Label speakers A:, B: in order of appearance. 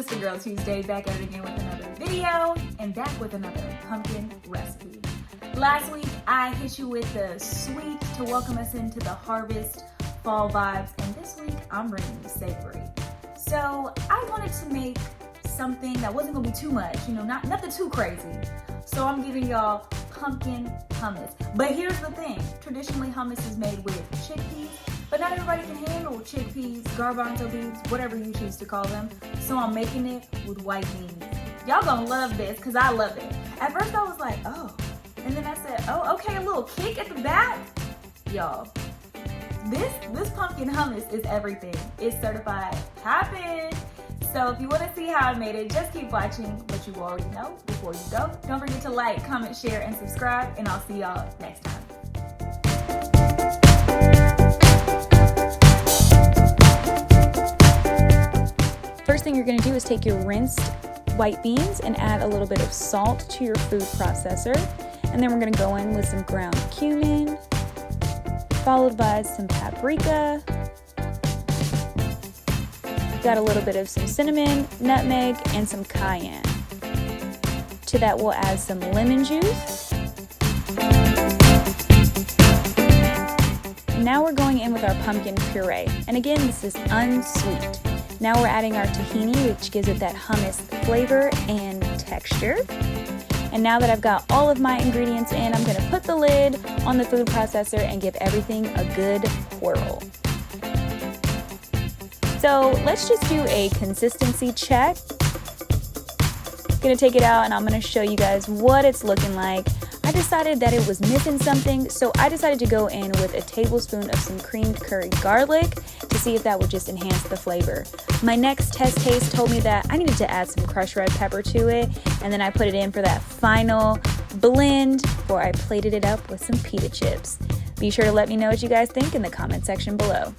A: Sista Girl Tuesday, back at it again with another video and back with another pumpkin recipe. Last week I hit you with the sweet to welcome us into the harvest fall vibes, and this week I'm bringing you savory. So I wanted to make something that wasn't gonna be too much, nothing too crazy. So I'm giving y'all pumpkin hummus. But here's the thing, traditionally hummus is made with chickpeas, but not everybody can handle chickpeas, garbanzo beans, whatever you choose to call them. So I'm making it with white beans. Y'all gonna love this, cause I love it. At first I was like, oh, and then I said, oh, okay, a little kick at the back. Y'all, this pumpkin hummus is everything. It's certified poppin'. So if you want to see how I made it, just keep watching. But you already know, before you go, don't forget to like, comment, share, and subscribe, and I'll see y'all next time.
B: First thing you're going to do is take your rinsed white beans and add a little bit of salt to your food processor. And then we're going to go in with some ground cumin, followed by some paprika. Got a little bit of some cinnamon, nutmeg, and some cayenne. To that we'll add some lemon juice. And now we're going in with our pumpkin puree. And again, this is unsweet. Now we're adding our tahini, which gives it that hummus flavor and texture. And now that I've got all of my ingredients in, I'm gonna put the lid on the food processor and give everything a good whirl. So let's just do a consistency check. Gonna take it out and I'm gonna show you guys what it's looking like. I decided that it was missing something, so I decided to go in with a tablespoon of some creamed curry garlic to see if that would just enhance the flavor. My next test taste told me that I needed to add some crushed red pepper to it, and then I put it in for that final blend before I plated it up with some pita chips. Be sure to let me know what you guys think in the comment section below.